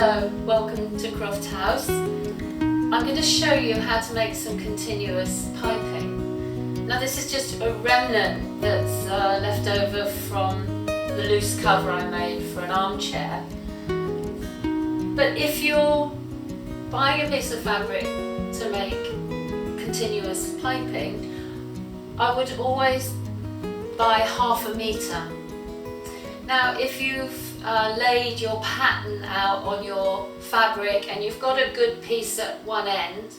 Hello, welcome to Croft House. I'm going to show you how to make some continuous piping. Now this is just a remnant that's left over from the loose cover I made for an armchair. But if you're buying a piece of fabric to make continuous piping, I would always buy 1/2 metre. Now if you've laid your pattern out on your fabric and you've got a good piece at one end,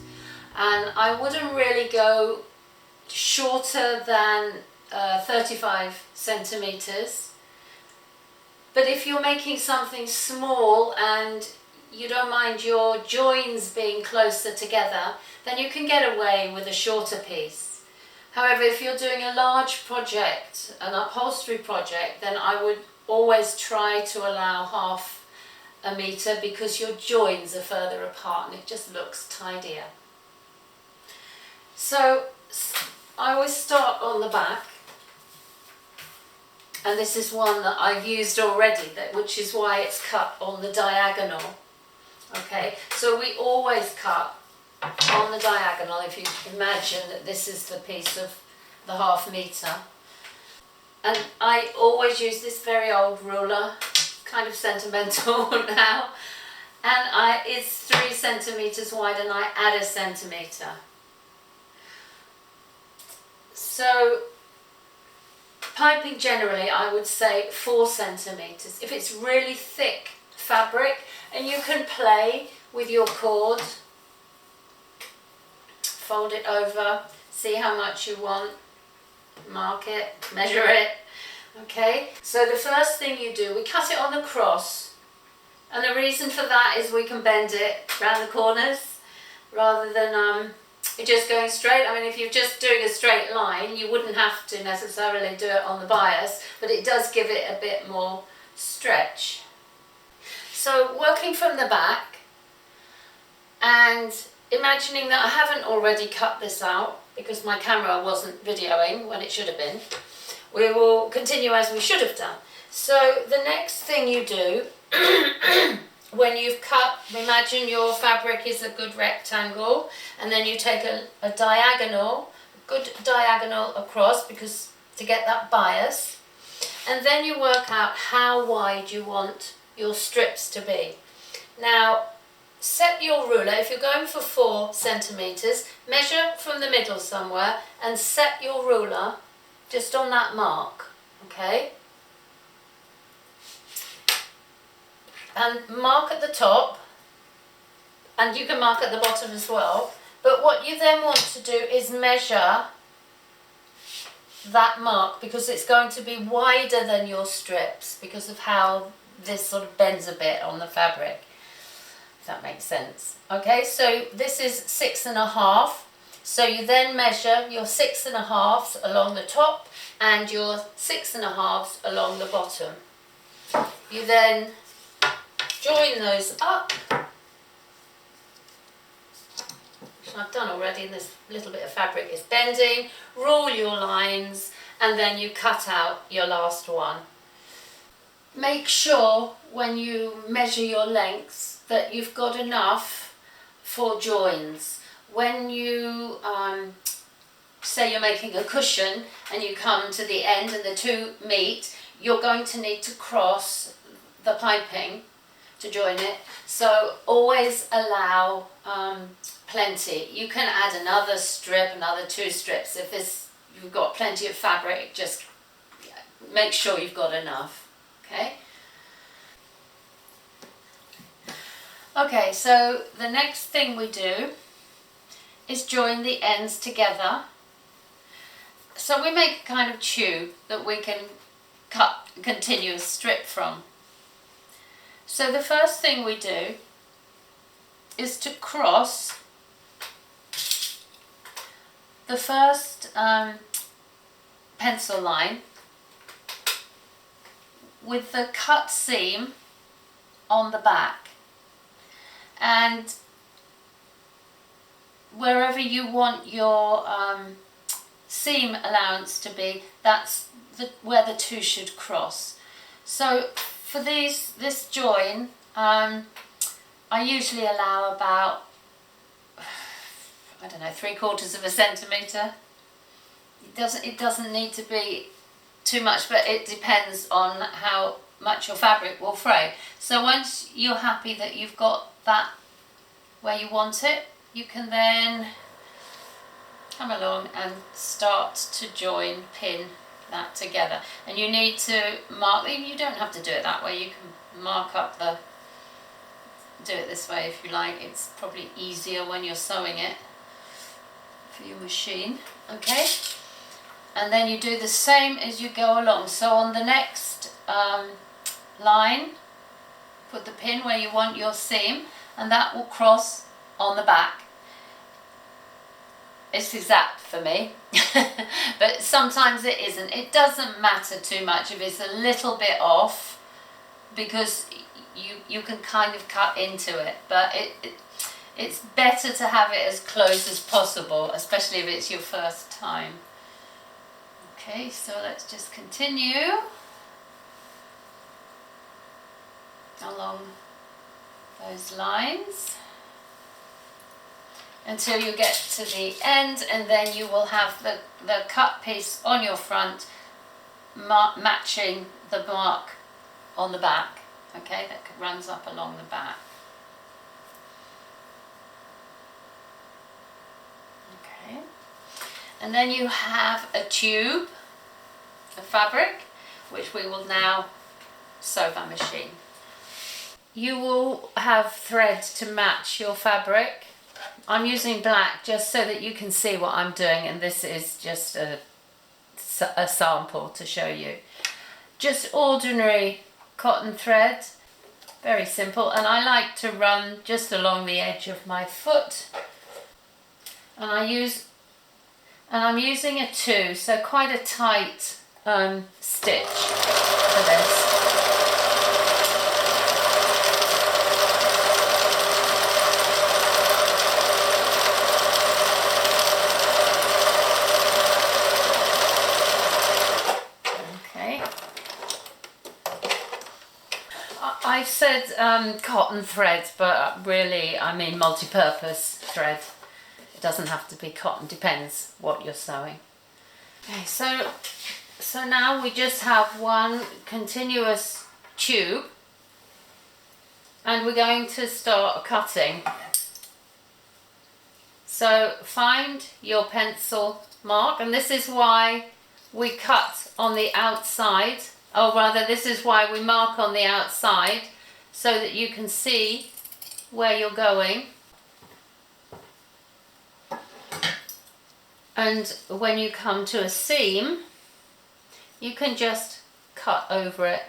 and I wouldn't really go shorter than 35 centimetres, but if you're making something small and you don't mind your joins being closer together, then you can get away with a shorter piece. However, if you're doing a large project, an upholstery project, then I would always try to allow 1/2 metre because your joins are further apart and it just looks tidier. So I always start on the back, and this is one that I've used already, which is why it's cut on the diagonal. Okay, so we always cut on the diagonal. If you imagine that this is the piece of the 1/2 metre. And I always use this very old ruler, kind of sentimental now, and it's 3 centimetres wide and I add 1 centimetre. So piping generally I would say 4 centimetres. If it's really thick fabric, and you can play with your cord, fold it over, see how much you want, mark it, measure it. Okay, so the first thing you do, we cut it on the cross, and the reason for that is we can bend it around the corners rather than it just going straight. I mean, if you're just doing a straight line, you wouldn't have to necessarily do it on the bias, but it does give it a bit more stretch. So working from the back and imagining that I haven't already cut this out because my camera wasn't videoing when it should have been, we will continue as we should have done. So the next thing you do when you've cut, imagine your fabric is a good rectangle, and then you take a diagonal, good diagonal across because to get that bias, and then you work out how wide you want your strips to be. Now set your ruler, if you're going for 4 centimetres, measure from the middle somewhere and set your ruler just on that mark, okay? And mark at the top, and you can mark at the bottom as well, but what you then want to do is measure that mark because it's going to be wider than your strips because of how this sort of bends a bit on the fabric, if that makes sense. Okay, so this is 6.5, so you then measure your 6.5 along the top and your 6.5 along the bottom. You then join those up, which I've done already, and this little bit of fabric is bending. Rule your lines and then you cut out your last one. Make sure when you measure your lengths that you've got enough for joins. When you say you're making a cushion and you come to the end and the two meet, you're going to need to cross the piping to join it. So always allow plenty. You can add another strip, another 2 strips. If you've got plenty of fabric, just make sure you've got enough. Okay. Okay, so the next thing we do is join the ends together. So we make a kind of tube that we can cut a continuous strip from. So the first thing we do is to cross the first pencil line with the cut seam on the back, and wherever you want your seam allowance to be, that's where the two should cross. So for this join, I usually allow about, I don't know, 3/4 centimetre. It doesn't need to be too much, but it depends on how much your fabric will fray. So once you're happy that you've got that where you want it, you can then come along and start to pin that together. And you need to mark, you don't have to do it that way, you can mark up do it this way if you like. It's probably easier when you're sewing it for your machine. Okay, and then you do the same as you go along. So on the next line, put the pin where you want your seam, and that will cross on the back. It's exact for me, but sometimes it isn't. It doesn't matter too much if it's a little bit off, because you can kind of cut into it, but it's better to have it as close as possible, especially if it's your first time. Okay, so let's just continue along those lines until you get to the end, and then you will have the cut piece on your front matching the mark on the back. Okay, that runs up along the back. Okay, and then you have a tube of fabric which we will now sew that machine. You will have thread to match your fabric. I'm using black just so that you can see what I'm doing, and this is just a sample to show you. Just ordinary cotton thread, very simple, and I like to run just along the edge of my foot, and I'm using a 2, so quite a tight stitch for this. I've said cotton thread, but really I mean multi-purpose thread. It doesn't have to be cotton, depends what you're sewing. Okay, so now we just have one continuous tube, and we're going to start cutting. So find your pencil mark, and this is why we cut on the outside. Or rather, this is why we mark on the outside, so that you can see where you're going. And when you come to a seam, you can just cut over it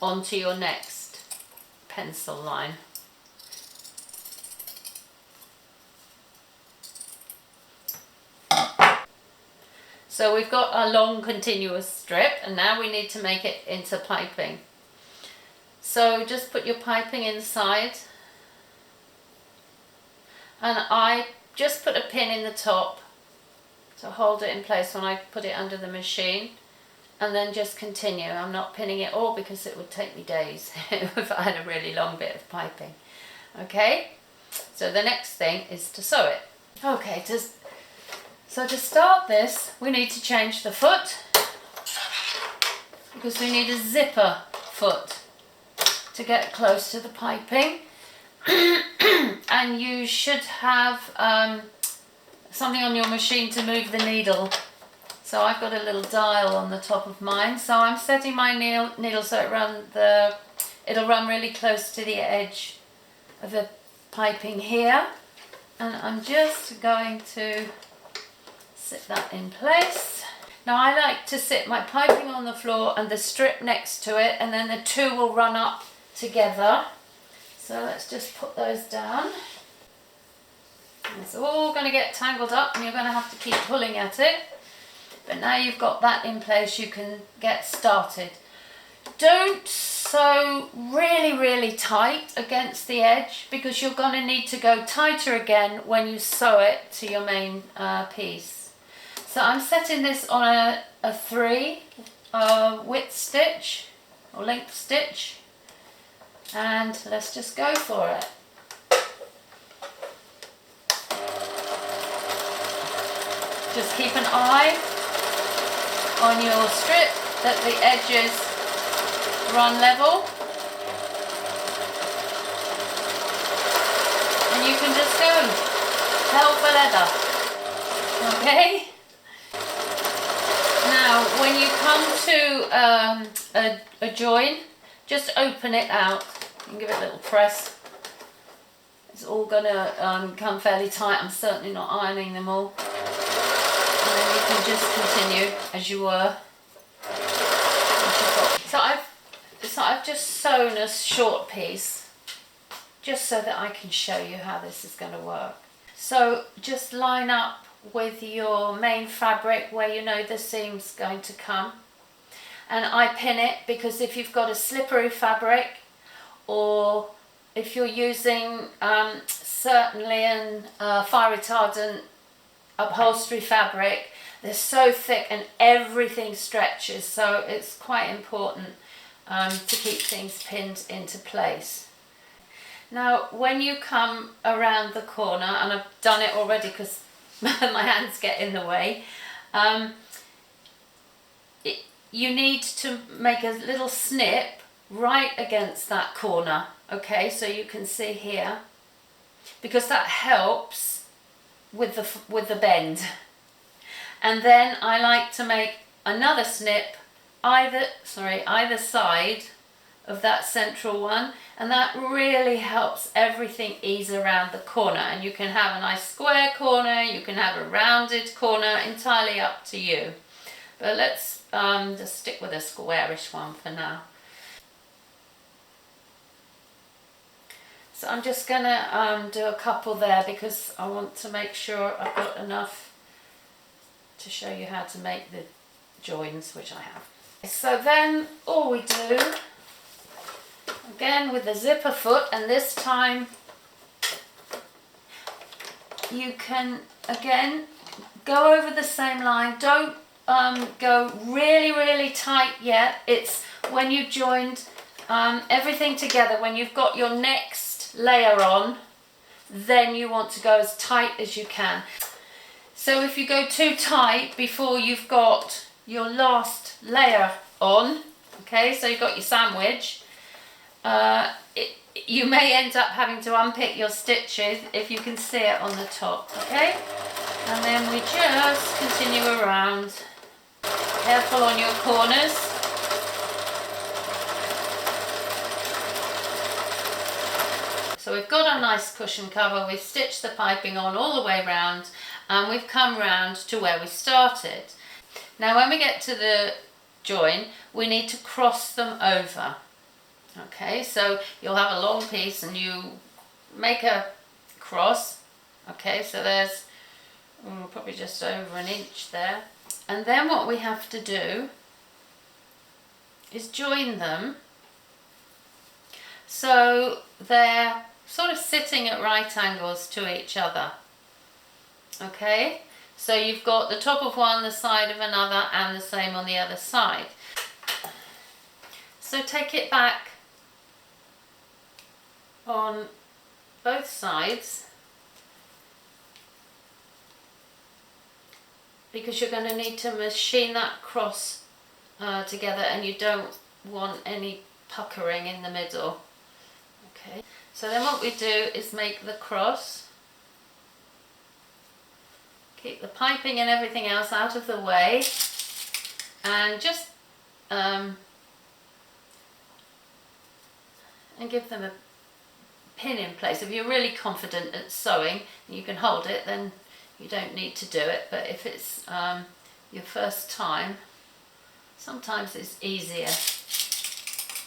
onto your next pencil line. So we've got a long continuous strip, and now we need to make it into piping. So just put your piping inside, and I just put a pin in the top to hold it in place when I put it under the machine, and then just continue. I'm not pinning it all because it would take me days if I had a really long bit of piping. Okay, so the next thing is to sew it. Okay, so to start this, we need to change the foot, because we need a zipper foot to get close to the piping. And you should have something on your machine to move the needle. So I've got a little dial on the top of mine, so I'm setting my needle so it'll run really close to the edge of the piping here, and I'm just going to sit that in place. Now I like to sit my piping on the floor and the strip next to it, and then the two will run up together. So let's just put those down. It's all going to get tangled up, and you're going to have to keep pulling at it. But now you've got that in place, you can get started. Don't sew really tight against the edge, because you're going to need to go tighter again when you sew it to your main piece. So I'm setting this on a 3 width stitch or length stitch, And let's just go for it. Just keep an eye on your strip that the edges run level. And you can just go hell for leather. Okay? Now, when you come to a join, just open it out and give it a little press. It's all going to come fairly tight. I'm certainly not ironing them all. And then you can just continue as you were. So I've just sewn a short piece just so that I can show you how this is going to work. So just line up with your main fabric where you know the seam's going to come, and I pin it because if you've got a slippery fabric, or if you're using certainly an fire retardant upholstery fabric, they're so thick and everything stretches, so it's quite important to keep things pinned into place. Now when you come around the corner, and I've done it already because my hands get in the way, you need to make a little snip right against that corner, okay, so you can see here, because that helps with the bend. And then I like to make another snip either side of that central one, and that really helps everything ease around the corner. And you can have a nice square corner, you can have a rounded corner, entirely up to you. But let's just stick with a squarish one for now. So I'm just going to do a couple there because I want to make sure I've got enough to show you how to make the joins, which I have. So then all we do, again with the zipper foot, and this time you can again go over the same line. Don't go really tight yet. It's when you've joined everything together, when you've got your next layer on, then you want to go as tight as you can. So if you go too tight before you've got your last layer on, okay, so you've got your sandwich, you may end up having to unpick your stitches if you can see it on the top, okay? And then we just continue around. Careful on your corners. So we've got a nice cushion cover, we've stitched the piping on all the way round, and we've come round to where we started. Now when we get to the join, we need to cross them over. Okay, so you'll have a long piece and you make a cross. Okay, so there's probably just over an inch there. And then what we have to do is join them so they're sort of sitting at right angles to each other. Okay, so you've got the top of one, the side of another, and the same on the other side. So take it back on both sides, because you're going to need to machine that cross together, and you don't want any puckering in the middle. Okay, so then what we do is make the cross, keep the piping and everything else out of the way, and just and give them a pin in place. If you're really confident at sewing, you can hold it, then you don't need to do it. But if it's your first time, sometimes it's easier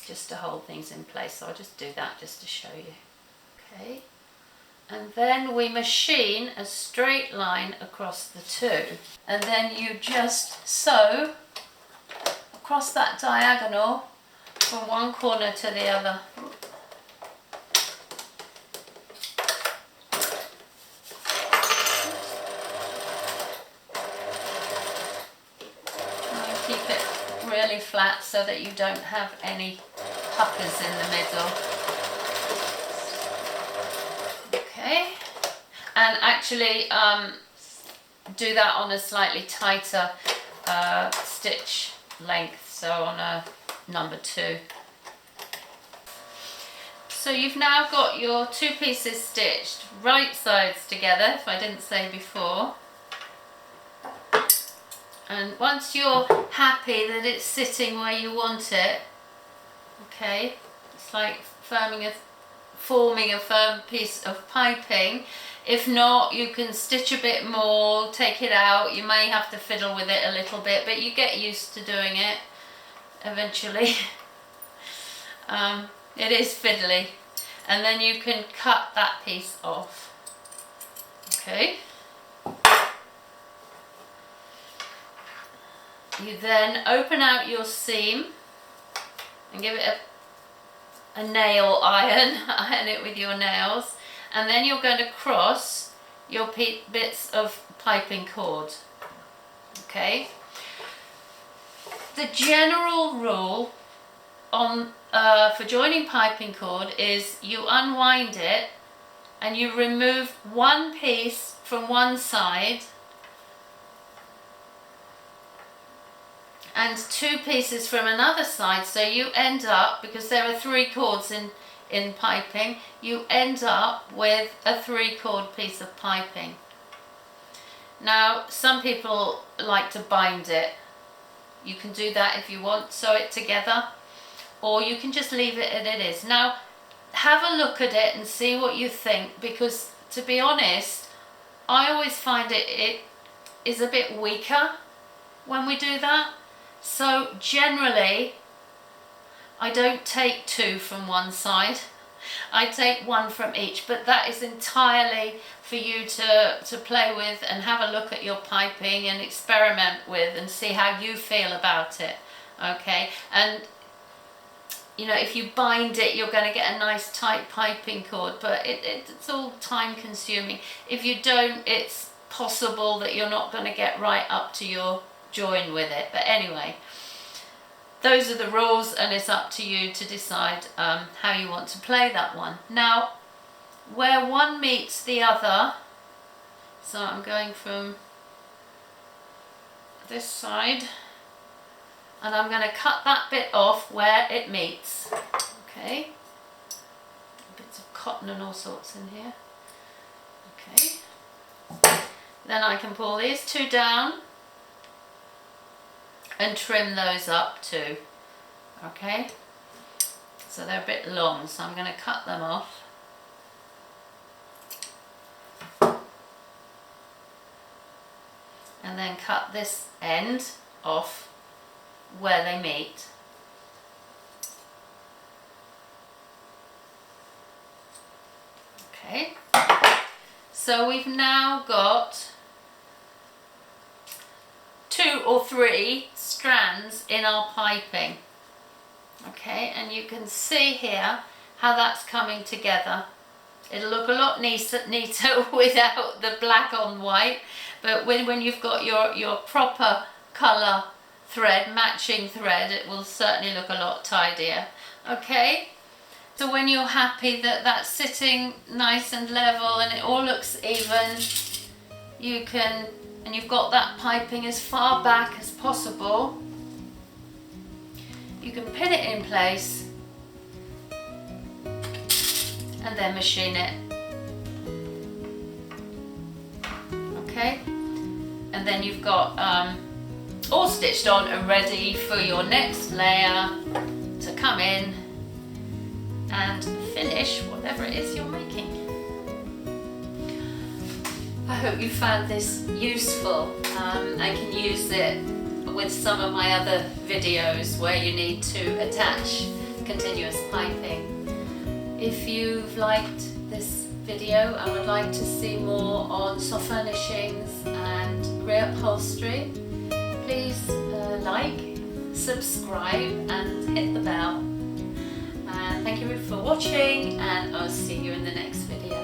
just to hold things in place. So I'll just do that just to show you. Okay, and then we machine a straight line across the two, and then you just sew across that diagonal from one corner to the other. Keep it really flat so that you don't have any puckers in the middle. and actually do that on a slightly tighter stitch length, so on a number 2. So you've now got your 2 pieces stitched right sides together, if I didn't say before. And once you're happy that it's sitting where you want it, okay, it's like forming a firm piece of piping. If not, you can stitch a bit more, take it out. You may have to fiddle with it a little bit, but you get used to doing it eventually. It is fiddly. And then you can cut that piece off. Okay. You then open out your seam and give it a nail iron, iron it with your nails, and then you're going to cross your bits of piping cord. Okay. The general rule on for joining piping cord is you unwind it and you remove one piece from one side and 2 pieces from another side, so you end up, because there are 3 cords in piping, you end up with a 3-cord piece of piping. Now some people like to bind it. You can do that if you want, sew it together, or you can just leave it as it is. Now have a look at it and see what you think, because to be honest, I always find it is a bit weaker when we do that. So generally I don't take 2 from one side, I take 1 from each, but that is entirely for you to play with and have a look at your piping and experiment with and see how you feel about it. Okay, and you know, if you bind it, you're going to get a nice tight piping cord, but it's all time consuming. If you don't, it's possible that you're not going to get right up to your join with it. But anyway, those are the rules, and it's up to you to decide how you want to play that one. Now, where one meets the other, so I'm going from this side, and I'm going to cut that bit off where it meets. Okay, bits of cotton and all sorts in here. Okay, then I can pull these 2 down and trim those up too. Okay, so they're a bit long, so I'm going to cut them off. And then cut this end off where they meet. Okay, so we've now got 2 or 3 strands in our piping. Okay, and you can see here how that's coming together. It'll look a lot neater without the black on white, but when you've got your proper colour thread, matching thread, it will certainly look a lot tidier. Okay, so when you're happy that that's sitting nice and level and it all looks even, you can, and you've got that piping as far back as possible, you can pin it in place and then machine it. Okay, and then you've got all stitched on and ready for your next layer to come in and finish whatever it is you're making. I hope you found this useful. I can use it with some of my other videos where you need to attach continuous piping. If you've liked this video and would like to see more on soft furnishings and reupholstery, please like, subscribe and hit the bell. And thank you for watching, and I'll see you in the next video.